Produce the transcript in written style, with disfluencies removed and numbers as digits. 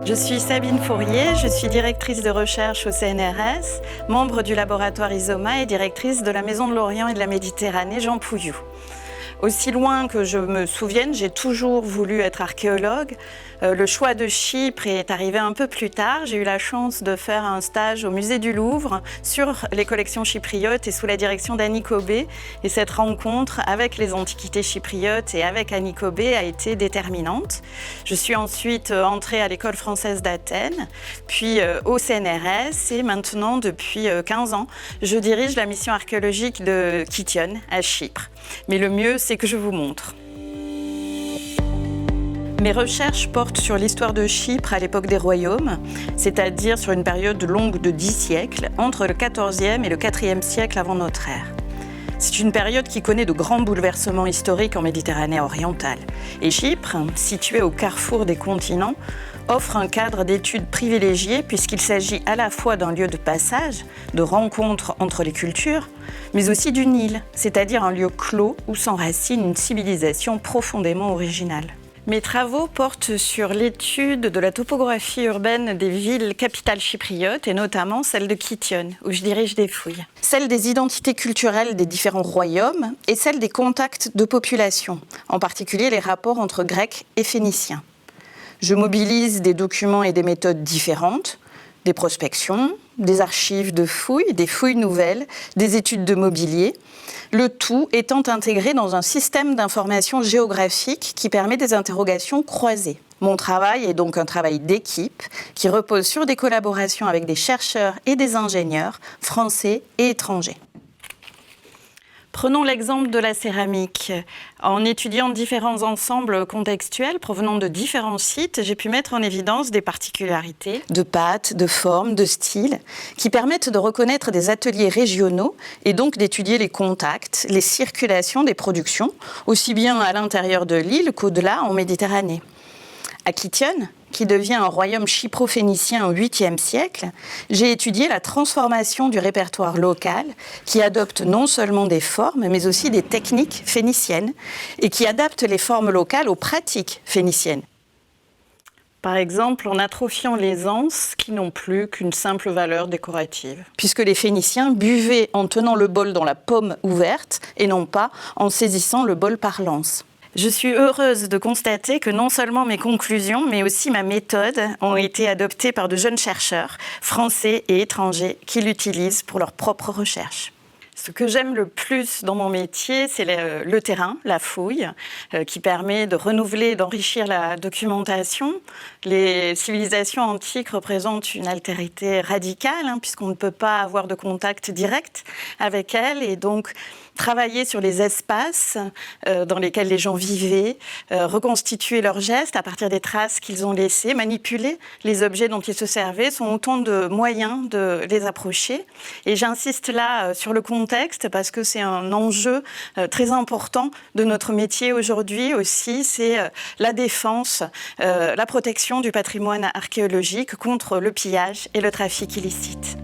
Je suis Sabine Fourier, je suis directrice de recherche au CNRS, membre du laboratoire ISOMA et directrice de la Maison de l'Orient et de la Méditerranée Jean Pouilloux. Aussi loin que je me souvienne, j'ai toujours voulu être archéologue. Le choix de Chypre est arrivé un peu plus tard. J'ai eu la chance de faire un stage au musée du Louvre sur les collections chypriotes et sous la direction d'Annie Kobé. Et cette rencontre avec les antiquités chypriotes et avec Annie Kobé a été déterminante. Je suis ensuite entrée à l'école française d'Athènes, puis au CNRS et maintenant, depuis 15 ans, je dirige la mission archéologique de Kition à Chypre. Mais le mieux, c'est que je vous montre. Mes recherches portent sur l'histoire de Chypre à l'époque des royaumes, c'est-à-dire sur une période longue de 10 siècles, entre le XIVe et le IVe siècle avant notre ère. C'est une période qui connaît de grands bouleversements historiques en Méditerranée orientale. Et Chypre, située au carrefour des continents, offre un cadre d'études privilégié puisqu'il s'agit à la fois d'un lieu de passage, de rencontre entre les cultures, mais aussi d'une île, c'est-à-dire un lieu clos où s'enracine une civilisation profondément originale. Mes travaux portent sur l'étude de la topographie urbaine des villes capitales chypriotes et notamment celle de Kition, où je dirige des fouilles. Celle des identités culturelles des différents royaumes et celle des contacts de population, en particulier les rapports entre Grecs et Phéniciens. Je mobilise des documents et des méthodes différentes, des prospections, des archives de fouilles, des fouilles nouvelles, des études de mobilier, le tout étant intégré dans un système d'information géographique qui permet des interrogations croisées. Mon travail est donc un travail d'équipe qui repose sur des collaborations avec des chercheurs et des ingénieurs français et étrangers. Prenons l'exemple de la céramique. En étudiant différents ensembles contextuels provenant de différents sites, j'ai pu mettre en évidence des particularités de pâte, de forme, de style, qui permettent de reconnaître des ateliers régionaux et donc d'étudier les contacts, les circulations des productions, aussi bien à l'intérieur de l'île qu'au-delà en Méditerranée. À Kition, qui devient un royaume chypro-phénicien au 8e siècle, j'ai étudié la transformation du répertoire local qui adopte non seulement des formes, mais aussi des techniques phéniciennes et qui adapte les formes locales aux pratiques phéniciennes. Par exemple, en atrophiant les anses qui n'ont plus qu'une simple valeur décorative. Puisque les Phéniciens buvaient en tenant le bol dans la paume ouverte et non pas en saisissant le bol par l'anse. Je suis heureuse de constater que non seulement mes conclusions, mais aussi ma méthode ont été adoptées par de jeunes chercheurs, français et étrangers, qui l'utilisent pour leurs propres recherches. Ce que j'aime le plus dans mon métier, c'est le terrain, la fouille, qui permet de renouveler, d'enrichir la documentation. Les civilisations antiques représentent une altérité radicale, puisqu'on ne peut pas avoir de contact direct avec elles, et donc travailler sur les espaces dans lesquels les gens vivaient, reconstituer leurs gestes à partir des traces qu'ils ont laissées, manipuler les objets dont ils se servaient, sont autant de moyens de les approcher. Et j'insiste là sur le contexte parce que c'est un enjeu très important de notre métier aujourd'hui aussi, c'est la défense, la protection du patrimoine archéologique contre le pillage et le trafic illicite.